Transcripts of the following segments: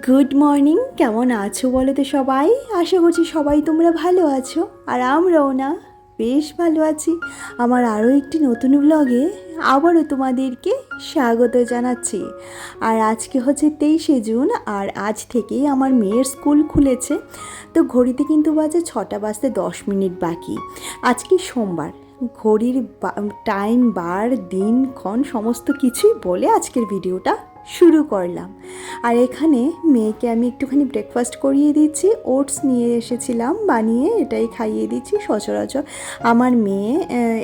Good morning, কেমন আছো বলো তো সবাই? আশা করছি সবাই তোমরা ভালো আছো, আর আমরাও না বেশ ভালো আছি। আমার আরও একটি নতুন ব্লগে আবারও তোমাদেরকে স্বাগত জানাচ্ছি। আর আজকে হচ্ছে 23শে জুন, আর আজ থেকেই আমার মেয়ের স্কুল খুলেছে। তো ঘড়িতে কিন্তু বাজে 6টা বাজতে 10 মিনিট বাকি। আজকে সোমবার। ঘড়ির টাইম, বার, দিনক্ষণ সমস্ত কিছুই বলে আজকের ভিডিওটা শুরু করলাম। আর এখানে মেয়েকে আমি একটুখানি ব্রেকফাস্ট করিয়ে দিচ্ছি। ওটস নিয়ে এসেছিলাম, বানিয়ে এটাই খাইয়ে দিচ্ছি। সচরাচর আমার মেয়ে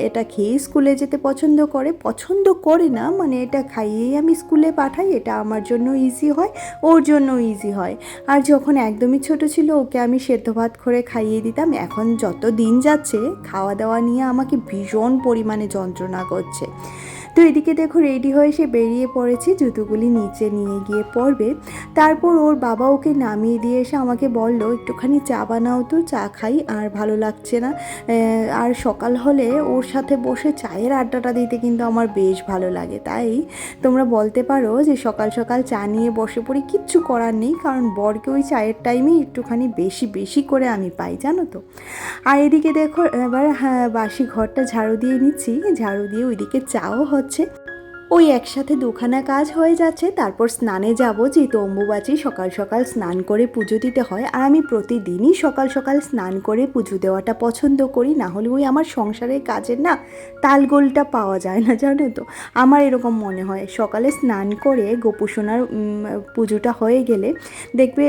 এটা খেয়ে স্কুলে যেতে পছন্দ করে না, মানে এটা খাইয়েই আমি স্কুলে পাঠাই। এটা আমার জন্য ইজি হয়, ওর জন্য ইজি হয়। আর যখন একদমই ছোট ছিল ওকে আমি সেদ্ধ ভাত করে খাইয়ে দিতাম। এখন যত দিন যাচ্ছে খাওয়া দাওয়া নিয়ে আমাকে ভীষণ পরিমাণে যন্ত্রণা করছে। তো এদিকে দেখো রেডি হয়ে সে বেরিয়ে পড়েছে, জুতোগুলি নিচে নিয়ে গিয়ে পরবে। তারপর ওর বাবা ওকে নামিয়ে দিয়ে এসে আমাকে বললো, একটুখানি চা বানাও তো, চা খাই, আর ভালো লাগছে না। আর সকাল হলে ওর সাথে বসে চায়ের আড্ডাটা দিতে কিন্তু আমার বেশ ভালো লাগে। তাই তোমরা বলতে পারো যে সকাল সকাল চা নিয়ে বসে পড়ি, কিচ্ছু করার নেই, কারণ বরকে ওই চায়ের টাইমেই একটুখানি বেশি করে আমি পাই, জানো তো। আর এদিকে দেখো এবার বাসি ঘরটা ঝাড়ু দিয়ে নিচ্ছি, ঝাড়ু দিয়ে ওইদিকে চাও হচ্ছে। ওই একসাথে দুখানা কাজ হয়ে যাচ্ছে। তারপর স্নানে যাব, যেহেতু অম্বুবাচী, সকাল সকাল স্নান করে পুজো দিতে হয়। আর আমি প্রতিদিনই সকাল সকাল স্নান করে পুজো দেওয়াটা পছন্দ করি, না হলে ওই আমার সংসারের কাজের না তালগোলটা পাওয়া যায় না, জানো তো। আমার এরকম মনে হয় সকালে স্নান করে গোপুসোনার পুজোটা হয়ে গেলে দেখবে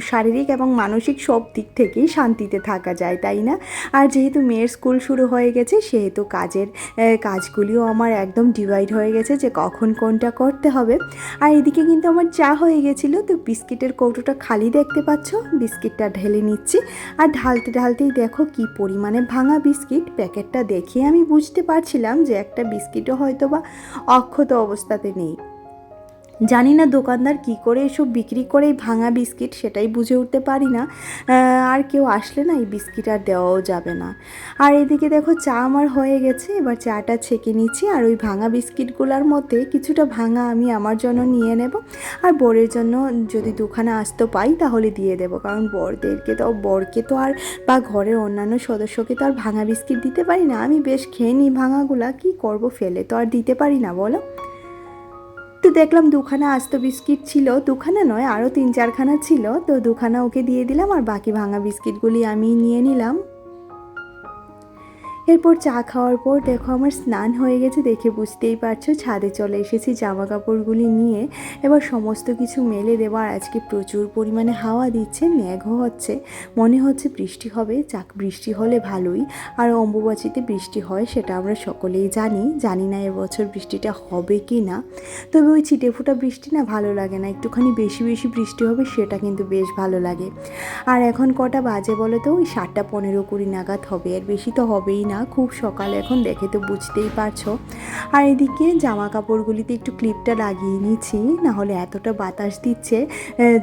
শারীরিক এবং মানসিক সব দিক থেকেই শান্তিতে থাকা যায়, তাই না? আর যেহেতু মেয়ের স্কুল শুরু হয়ে গেছে, সেহেতু কাজগুলিও আমার একদম ডিভাইড হয়ে গেছে যে কখন কোনটা করতে হবে। আর এদিকে কিন্তু আমার চা হয়ে গেছিলো, তো বিস্কিটের কৌটোটা খালি দেখতে পাচ্ছ, বিস্কিটটা ঢেলে নিচ্ছি। আর ঢালতেই দেখো কি পরিমাণে ভাঙা বিস্কিট। প্যাকেটটা দেখে আমি বুঝতে পারছিলাম যে একটা বিস্কিটও হয়তো বা অক্ষত অবস্থাতে নেই। জানি না দোকানদার কি করে এসব বিক্রি করে এই ভাঙা বিস্কিট, সেটাই বুঝে উঠতে পারি না। আর কেউ আসলে না এই বিস্কিট আর দেওয়াও যাবে না। আর এদিকে দেখো চা আমার হয়ে গেছে, এবার চাটা ছেঁকে নিচ্ছি। আর ওই ভাঙা বিস্কিটগুলোর মধ্যে কিছুটা ভাঙা আমি আমার জন্য নিয়ে নেব, আর বরের জন্য যদি দুখানা আস্ত পাই তাহলে দিয়ে দেবো, কারণ বরকে তো আর বা ঘরের অন্যান্য সদস্যকে তো আর ভাঙা বিস্কিট দিতে পারি না। আমি বেশ খেয়ে নিই ভাঙাগুলা, কি করব, ফেলে তো আর দিতে পারি না বলো। তো দেখলাম দুখানা আস্ত বিস্কিট ছিল, দুখানা নয় আরও 3-4খানা ছিল, তো দুখানা ওকে দিয়ে দিলাম, আর বাকি ভাঙা বিস্কিটগুলি আমি নিয়ে নিলাম। এরপর চা খাওয়ার পর দেখো আমার স্নান হয়ে গেছে, দেখে বুঝতেই পারছো। ছাদে চলে এসেছি জামা কাপড়গুলি নিয়ে, এবার সমস্ত কিছু মেলে দেওয়ার। আজকে প্রচুর পরিমাণে হাওয়া দিচ্ছে, মেঘও হচ্ছে, মনে হচ্ছে বৃষ্টি হবে। বৃষ্টি হলে ভালোই। আর অম্বুবাচীতে বৃষ্টি হয় সেটা আমরা সকলেই জানি না এবছর বৃষ্টিটা হবে কি না। তবে ওই ছিটে ফোঁটা বৃষ্টি না ভালো লাগে না, একটুখানি বেশি বৃষ্টি হবে সেটা কিন্তু বেশ ভালো লাগে। আর এখন কটা বাজে বলো তো? ওই 7:15-20 নাগাদ হবে, আর বেশি তো হবেই না, খুব সকাল এখন, দেখে তো বুঝতেই পারছো। আর এদিকে জামা কাপড়গুলিতে একটু ক্লিপটা লাগিয়ে নিচ্ছি, নাহলে এতটা বাতাস দিচ্ছে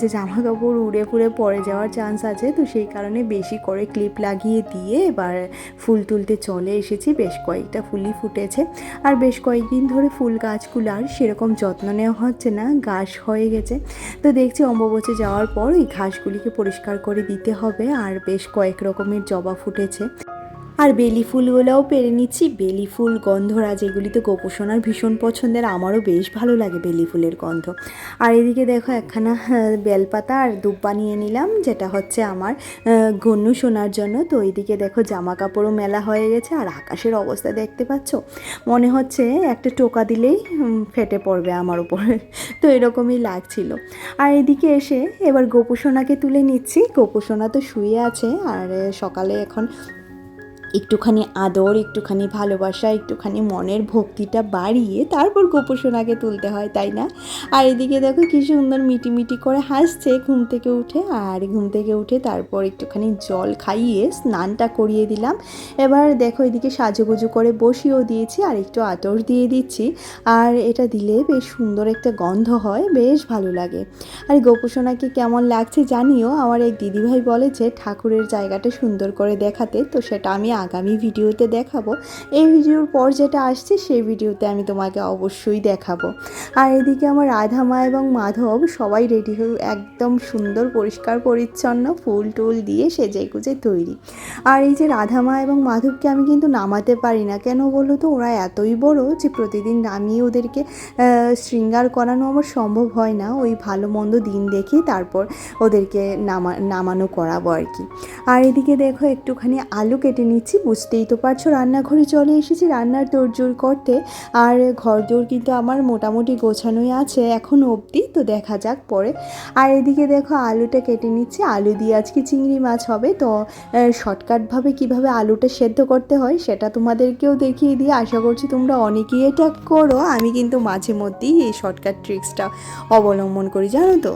যে জামা কাপড় উড়ে ফুড়ে পড়ে যাওয়ার চান্স আছে। তো সেই কারণে বেশি করে ক্লিপ লাগিয়ে দিয়ে এবার ফুল তুলতে চলে এসেছি। বেশ কয়েকটা ফুলই ফুটেছে, আর বেশ কয়েকদিন ধরে ফুল গাছগুলার সেরকম যত্ন নেওয়া হচ্ছে না, ঘাস হয়ে গেছে। তো দেখছি অম্বুবাচী যাওয়ার পর এই ঘাসগুলিকে পরিষ্কার করে দিতে হবে। আর বেশ কয়েক রকমের জবা ফুটেছে, আর বেলি ফুলগুলোও পেরে নিচ্ছি। বেলি ফুল গন্ধরাজ, এগুলি তো গোপুসোনার ভীষণ পছন্দের, আমারও বেশ ভালো লাগে বেলি ফুলের গন্ধ। আর এদিকে দেখো একখানা বেলপাতা আর দুব্বা নিয়ে নিলাম, যেটা হচ্ছে আমার গন্নু সোনার জন্য। তো এইদিকে দেখো জামা কাপড়ও মেলা হয়ে গেছে, আর আকাশের অবস্থা দেখতে পাচ্ছ, মনে হচ্ছে একটা টোকা দিলেই ফেটে পড়বে আমার উপরে, তো এরকমই লাগছিল। আর এদিকে এসে এবার গোপুসোনাকে তুলে নিচ্ছি। গোপুসোনা তো শুয়ে আছে, আর সকালে এখন একটুখানি আদর, একটুখানি ভালোবাসা, একটুখানি মনের ভক্তিটা বাড়িয়ে তারপর গোপুসোনাকে তুলতে হয়, তাই না? আর এদিকে দেখো কি সুন্দর মিটি করে হাসছে ঘুম থেকে উঠে। আর ঘুম থেকে উঠে তারপর একটুখানি জল খাইয়ে স্নানটা করিয়ে দিলাম। এবার দেখো এদিকে সাজুগুজু করে বসিয়েও দিয়েছি, আর একটু আতর দিয়ে দিচ্ছি। আর এটা দিলে বেশ সুন্দর একটা গন্ধ হয়, বেশ ভালো লাগে। আর গোপুসোনাকে কেমন লাগছে জানিও। আমার এক দিদিভাই বলেছে ঠাকুরের জায়গাটা সুন্দর করে দেখাতে, তো সেটা আমি আগামী ভিডিওতে দেখাবো। এই ভিডিওর পর যেটা আসছে সেই ভিডিওতে আমি তোমাকে অবশ্যই দেখাবো। আর এদিকে আমার রাধা মা এবং মাধব সবাই রেডি হয়ে একদম সুন্দর পরিষ্কার পরিচ্ছন্ন ফুল টুল দিয়ে সেজে গুজে তৈরি। আর এই যে রাধা মা এবং মাধবকে আমি কিন্তু নামাতে পারি না, কেন বলো তো, ওরা এতই বড় যে প্রতিদিন নামিয়ে ওদেরকে শৃঙ্গার করানো আমার সম্ভব হয় না। ওই ভালো মন্দ দিন দেখি তারপর ওদেরকে নামানো করাবো আর কি। আর এদিকে দেখো একটুখানি আলু কেটে নিচ্ছি, বুঝতেই তো পারছো রান্নাঘরে চলে এসেছি রান্নার তোড়জোড় করতে। আর ঘরদোর কিন্তু আমার মোটামুটি গোছানোই আছে এখনও অবধি, তো দেখা যাক পরে। আর এদিকে দেখো আলুটা কেটে নিচ্ছি, আলু দিয়ে আজকে চিংড়ি মাছ হবে। তো শর্টকাটভাবে কিভাবে আলুটা সেদ্ধ করতে হয় সেটা তোমাদেরকেও দেখিয়ে দিয়ে আশা করছি তোমরা অনেকেই এটা করো। আমি কিন্তু মাঝে মধ্যেই এই শর্টকাট ট্রিক্সটা অবলম্বন করি, জানো তো।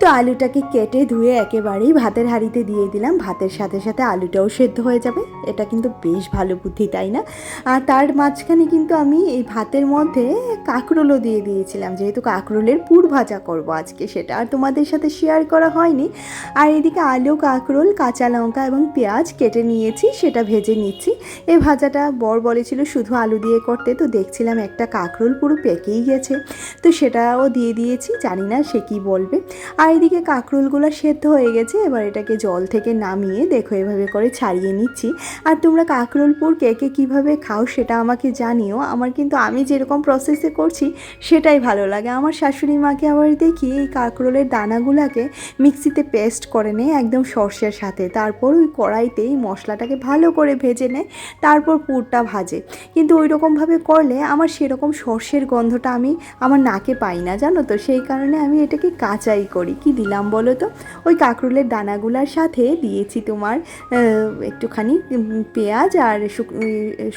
তো আলুটাকে কেটে ধুয়ে একেবারেই ভাতের হাঁড়িতে দিয়ে দিলাম, ভাতের সাথে সাথে আলুটাও সেদ্ধ হয়ে যাবে। এটা কিন্তু বেশ ভালো বুদ্ধি, তাই না? আর তার মাঝখানে কিন্তু আমি এই ভাতের মধ্যে কাঁকরোলও দিয়ে দিয়েছিলাম, যেহেতু কাঁকরোলের পুর ভাজা করব আজকে, সেটা আর তোমাদের সাথে শেয়ার করা হয়নি। আর এদিকে আলু, কাঁকরোল, কাঁচা লঙ্কা এবং পেঁয়াজ কেটে নিয়েছি, সেটা ভেজে নিচ্ছি। এই ভাজাটা বর বলেছিল শুধু আলু দিয়ে করতে, তো দেখছিলাম একটা কাঁকরোল পুরো পেকেই গেছে, তো সেটাও দিয়ে দিয়েছি, জানি না সে কী বলবে। আর এদিকে কাঁকরোলগুলো সেদ্ধ হয়ে গেছে, এবার এটাকে জল থেকে নামিয়ে দেখো এভাবে করে ছাড়িয়ে নিচ্ছি। আর তোমরা কাঁকরোল পুর কে কে কীভাবে খাও সেটা আমাকে জানিও। আমার কিন্তু আমি যেরকম প্রসেসে করছি সেটাই ভালো লাগে। আমার শাশুড়ি মাকে আবার দেখি এই কাঁকরোলের দানাগুলোকে মিক্সিতে পেস্ট করে নেয় একদম সর্ষের সাথে, তারপর ওই কড়াইতেই মশলাটাকে ভালো করে ভেজে নেয়, তারপর পুরটা ভাজে। কিন্তু ওই রকমভাবে করলে আমার সেরকম সর্ষের গন্ধটা আমি আমার নাকে পাই না, জানো তো। সেই কারণে আমি এটাকে কাঁচাই করি। কি দিলাম বলো তো, ওই কাঁকরোলের দানাগুলোর সাথে দিয়েছি তোমার একটুখানি পেঁয়াজ আর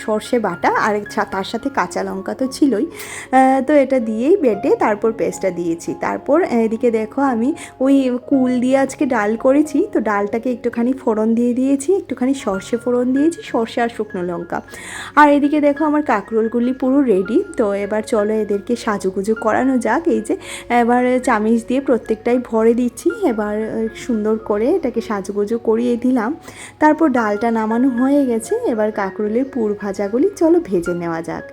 সর্ষে বাটা, আর তার সাথে কাঁচা লঙ্কা তো ছিলই। তো এটা দিয়েই বেটে তারপর পেস্টটা দিয়েছি। তারপর এদিকে দেখো আমি ওই কুল দিয়ে আজকে ডাল করেছি, তো ডালটাকে একটুখানি ফোড়ন দিয়ে দিয়েছি, একটুখানি সর্ষে ফোড়ন দিয়েছি, সর্ষে আর শুকনো লঙ্কা। আর এদিকে দেখো আমার কাঁকরোলগুলি পুরো রেডি। তো এবার চলো এদেরকে সাজুগুজু করানো যাক। এই যে এবার চামিচ দিয়ে প্রত্যেকটাই ভরে দিচ্ছি, এবার সুন্দর করে এটাকে সাজুগুজু করিয়ে দিলাম। তারপর ডালটা নামানো হয়ে গেছে, এবার কাঁকরোলের পুর ভাজাগুলি চলো ভেজে নেওয়া যাক।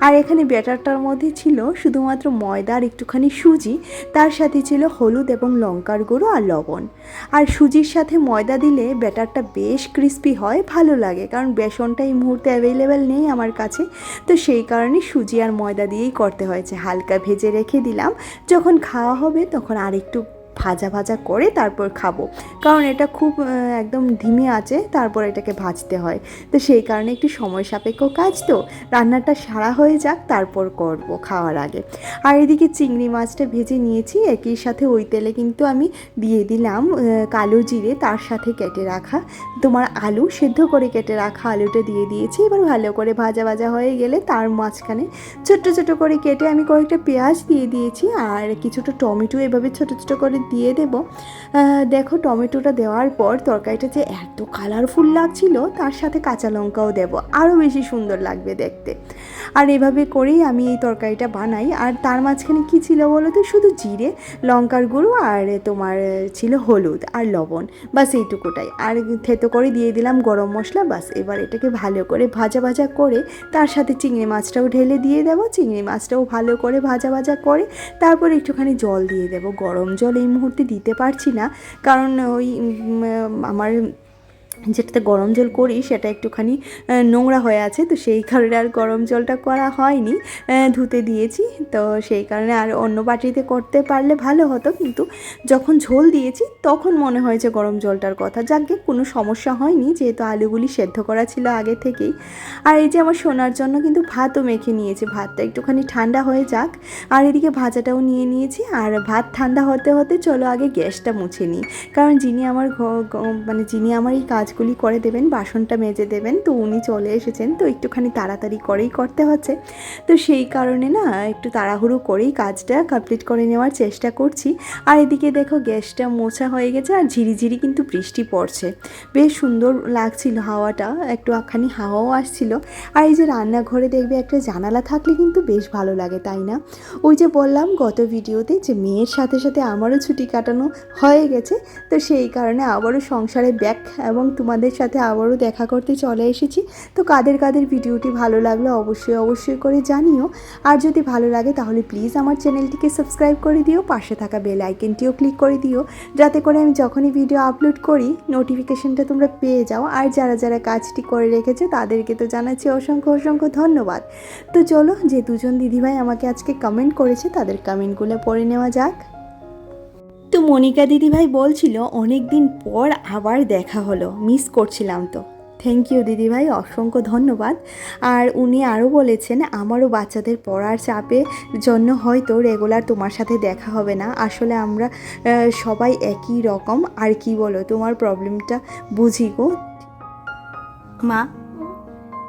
আর এখানে ব্যাটারটার মধ্যে ছিল শুধুমাত্র ময়দা আর একটুখানি সুজি, তার সাথে ছিল হলুদ এবং লঙ্কার গুঁড়ো আর লবণ। আর সুজির সাথে ময়দা দিলে ব্যাটারটা বেশ ক্রিস্পি হয়, ভালো লাগে, কারণ বেসনটা এই মুহূর্তে অ্যাভেলেবেল নেই আমার কাছে, তো সেই কারণে সুজি আর ময়দা দিয়েই করতে হয়েছে। হালকা ভেজে রেখে দিলাম, যখন খাওয়া হবে তখন আর একটু ভাজা ভাজা করে তারপর খাবো, কারণ এটা খুব একদম ধিমে আছে তারপর এটাকে ভাজতে হয়, তো সেই কারণে একটু সময় সাপেক্ষ কাজ, তো রান্নাটা সারা হয়ে যাক তারপর করব খাওয়ার আগে। আর এদিকে চিংড়ি মাছটা ভেজে নিয়েছি, একই সাথে ওই তেলে কিন্তু আমি দিয়ে দিলাম কালো জিরে, তার সাথে কেটে রাখা তোমার আলু, সেদ্ধ করে কেটে রাখা আলুটা দিয়ে দিয়েছি। এবার ভালো করে ভাজা ভাজা হয়ে গেলে তার মাঝখানে ছোট্ট ছোটো করে কেটে আমি কয়েকটা পেঁয়াজ দিয়ে দিয়েছি, আর কিছুটা টমেটো এভাবে ছোটো ছোটো করে দিয়ে দেব। দেখো টমেটোটা দেওয়ার পর তরকারিটা যে এত কালারফুল লাগছিল, তার সাথে কাঁচা লঙ্কাও দেব, আরও বেশি সুন্দর লাগবে দেখতে। আর এভাবে করেই আমি এই তরকারিটা বানাই। আর তার মাঝখানে কী ছিল বলো তো, শুধু জিরে, লঙ্কার গুঁড়ো আর তোমার ছিল হলুদ আর লবণ, বাস এইটুকুটাই। আর থেতো করে দিয়ে দিলাম গরম মশলা, বাস। এবার এটাকে ভালো করে ভাজা ভাজা করে তার সাথে চিংড়ি মাছটাও ঢেলে দিয়ে দেবো, চিংড়ি মাছটাও ভালো করে ভাজা ভাজা করে তারপর একটুখানি জল দিয়ে দেবো। গরম জল এই মুহূর্তে দিতে পারছি না, কারণ ওই আমার যেটাতে গরম জল করি সেটা একটুখানি নোংরা হয়ে আছে, তো সেই কারণে আর গরম জলটা করা হয়নি, ধুতে দিয়েছি। তো সেই কারণে আর অন্য বাটিতে করতে পারলে ভালো হতো, কিন্তু যখন ঝোল দিয়েছি তখন মনে হয়েছে গরম জলটার কথা। যাকে কোনো সমস্যা হয়নি, যেহেতু আলুগুলি সেদ্ধ করা ছিল আগে থেকেই। আর এই যে আমার সোনার জন্য কিন্তু ভাতও মেখে নিয়েছি, ভাতটা একটুখানি ঠান্ডা হয়ে যাক। আর এদিকে ভাজাটাও নিয়ে নিয়েছি, আর ভাত ঠান্ডা হতে হতে চলো আগে গ্যাসটা মুছে নিই, কারণ যিনি আমার যিনি আমার এই কাজগুলি করে দেবেন, বাসনটা মেজে দেবেন, তো উনি চলে এসেছেন, তো একটুখানি তাড়াতাড়ি করেই করতে হচ্ছে, তো সেই কারণে না একটু তাড়াহুড়ো করেই কাজটা কমপ্লিট করে নেওয়ার চেষ্টা করছি। আর এদিকে দেখো গ্যাসটা মোছা হয়ে গেছে, আর ঝিরিঝিরি কিন্তু বৃষ্টি পড়ছে, বেশ সুন্দর লাগছিল হাওয়াটা, একটু আখানি হাওয়াও আসছিল। আর এই যে রান্নাঘরে দেখবে একটা জানালা থাকলে কিন্তু বেশ ভালো লাগে, তাই না? ওই যে বললাম গত ভিডিওতে যে মেয়ের সাথে সাথে আমারও ছুটি কাটানো হয়ে গেছে, তো সেই কারণে আবারও সংসারে ব্যাক এবং তোমাদের সাথে আবারও দেখা করতে চলে এসেছি। তো কাদের কাদের ভিডিওটি ভালো লাগলো অবশ্যই করে জানিও। আর যদি ভালো লাগে তাহলে প্লিজ আমার চ্যানেলটিকে সাবস্ক্রাইব করে দিও, পাশে থাকা বেল আইকনটিও ক্লিক করে দিও, যাতে করে আমি যখনই ভিডিও আপলোড করি নোটিফিকেশনটা তোমরা পেয়ে যাও। আর যারা যারা কাজটি করে রেখেছে তাদেরকে তো জানাচ্ছি অসংখ্য ধন্যবাদ। তো চলো, যে দুজন দিদিভাই আমাকে আজকে কমেন্ট করেছে তাদের কমেন্টগুলো পড়ে নেওয়া যাক। তো মনিকা দিদিভাই বলছিল অনেক দিন পর আবার দেখা হলো, মিস করছিলাম। তো থ্যাংক ইউ দিদিভাই, অসংখ্য ধন্যবাদ। আর উনি আরও বলেছেন আমারও বাচ্চাদের পড়ার চাপের জন্য হয়তো রেগুলার তোমার সাথে দেখা হবে না। আসলে আমরা সবাই একই রকম, আর কি বলো, তোমার প্রবলেমটা বুঝি গো। মা,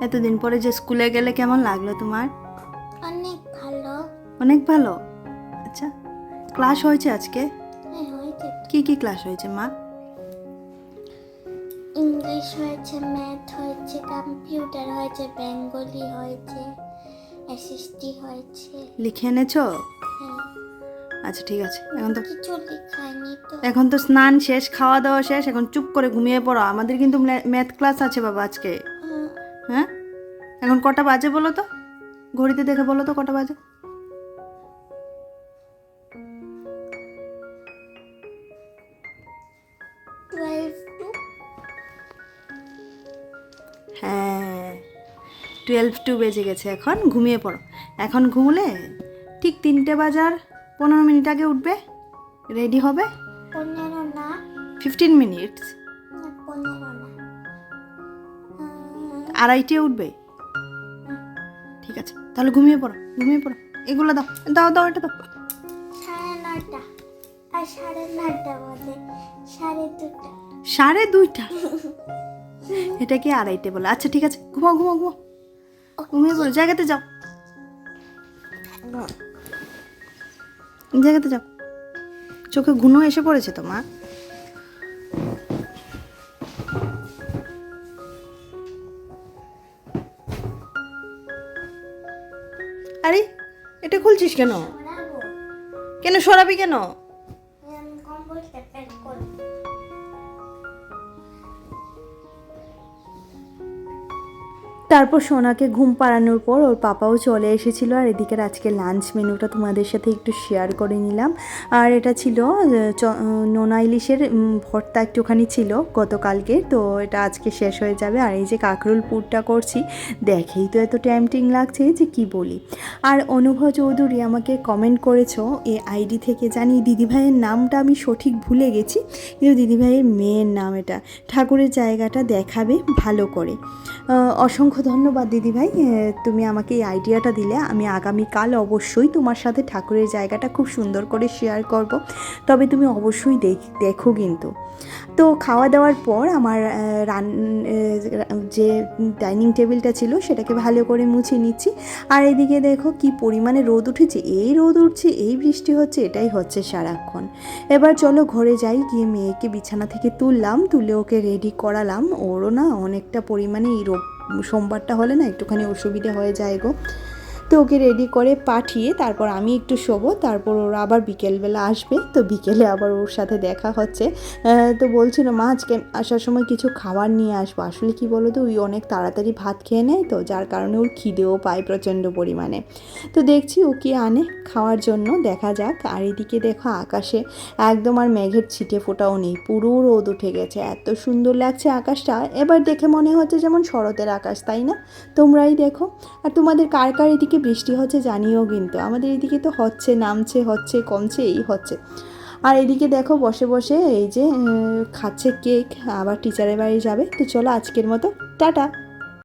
এতদিন পরে যে স্কুলে গেলে কেমন লাগলো তোমার? অনেক ভালো। অনেক ভালো। আচ্ছা, ক্লাস হয়েছে আজকে? হ্যাঁ, হয়েছে। কি ক্লাস হয়েছে মা? ইংলিশ হয়েছে, ম্যাথ হয়েছে, কম্পিউটার হয়েছে, বেঙ্গলি হয়েছে, এসএসটি হয়েছে। লিখে এনেছো? হ্যাঁ। আচ্ছা ঠিক আছে, এখন তো কিছু লিখাইনি তো। এখন তো স্নান শেষ, খাওয়া দাওয়া শেষ, এখন চুপ করে ঘুমিয়ে পড়ো। আমাদের কিন্তু ম্যাথ ক্লাস আছে বাবা আজকে। হ্যাঁ, এখন কটা বাজে বলো তো? ঘড়িতে দেখে বলো তো কটা বাজে? হ্যাঁ, 12 বেজে গেছে। এখন ঘুমিয়ে পড়ো। এখন ঘুমলে ঠিক 3টে বাজার 15 মিনিট আগে উঠবে, রেডি হবে। 15 না, 15 মিনিটস। 15 না, 2:30 উঠবে। ঠিক আছে, তাহলে ঘুমিয়ে পড়ো। এগুলো দাও দাও দাও, এটা দাও। 9:30 আর 9:30 বাজে 2:30। 2:30? এটা কি 2:30 বলে? আচ্ছা ঠিক আছে, ঘুমাও। ঘুমিয়ে পড়ো, জায়গাতে যাও। চোখে ঘুম এসে পড়েছে তো মা? আরে, এটা খুলছিস কেন? সরাবি কেন? কম্পিউটার প্যাক করে। তারপর সোনাকে ঘুম পাড়ানোর পর ওর পাপাও চলে এসেছিলো। আর এদিকের আজকে লাঞ্চ মেনুটা তোমাদের সাথে একটু শেয়ার করে নিলাম। আর এটা ছিল নোনা ইলিশের ভর্তা একটুখানি ছিল গতকালকে, তো এটা আজকে শেষ হয়ে যাবে। আর এই যে কাঁকরোল পুরটা করছি, দেখেই তো এত টেম্পটিং লাগছে যে কি বলি। আর অনুভব চৌধুরী আমাকে কমেন্ট করেছো এই আইডি থেকে, জানি দিদিভাইয়ের নামটা আমি সঠিক ভুলে গেছি, কিন্তু দিদিভাইয়ের মেয়ের নাম এটা। ঠাকুরের জায়গাটা দেখাবে ভালো করে। অসংখ্য ধন্যবাদ দিদিভাই, তুমি আমাকে এই আইডিয়াটা দিলে। আমি আগামীকাল অবশ্যই তোমার সাথে ঠাকুরের জায়গাটা খুব সুন্দর করে শেয়ার করব, তবে তুমি অবশ্যই দেখো কিন্তু। তো খাওয়া দাওয়ার পর আমার যে ডাইনিং টেবিলটা ছিল সেটাকে ভালো করে মুছে নিচ্ছি। আর এদিকে দেখো কি পরিমাণে রোদ উঠেছে, এই রোদ উঠছে এই বৃষ্টি হচ্ছে, এটাই হচ্ছে সারাক্ষণ। এবার চলো ঘরে যাই, গিয়ে মেয়েকে বিছানা থেকে তুলে ওকে রেডি করালাম। ওরও না অনেকটা পরিমাণে এই সোমবারটা হলে না একটুখানি অসুবিধা হয়ে যায় গো। তো ওকে রেডি করে পাঠিয়ে তারপর আমি একটু শোবো, তারপর ওরা আবার বিকেলবেলা আসবে। তো বিকেলে আবার ওর সাথে দেখা হচ্ছে। তো বলছিল মা আজকে আসার সময় কিছু খাবার নিয়ে আসবো। আসলে কি বলো তো, ওই অনেক তাড়াতাড়ি ভাত খেয়ে নেয়, তো যার কারণে ওর খিদেও পায় প্রচণ্ড পরিমাণে। তো দেখছি ও কি আনে খাওয়ার জন্য, দেখা যাক। আর এদিকে দেখো আকাশে একদম আর মেঘের ছিটে ফোটাও নেই, পুরো রোদ উঠে গেছে, এত সুন্দর লাগছে আকাশটা। এবার দেখে মনে হচ্ছে যেমন শরতের আকাশ, তাই না? তোমরাই দেখো। আর তোমাদের কার কার এদিকে বৃষ্টি হচ্ছে জানিও কিন্তু। আমাদের এদিকে তো হচ্ছে, নামছে, হচ্ছে, কমছে, এই হচ্ছে। আর এদিকে দেখো বসে বসে এই যে খাচ্ছে কেক, আবার টিচারের বাড়ি যাবে। তো চলো আজকের মতো টাটা।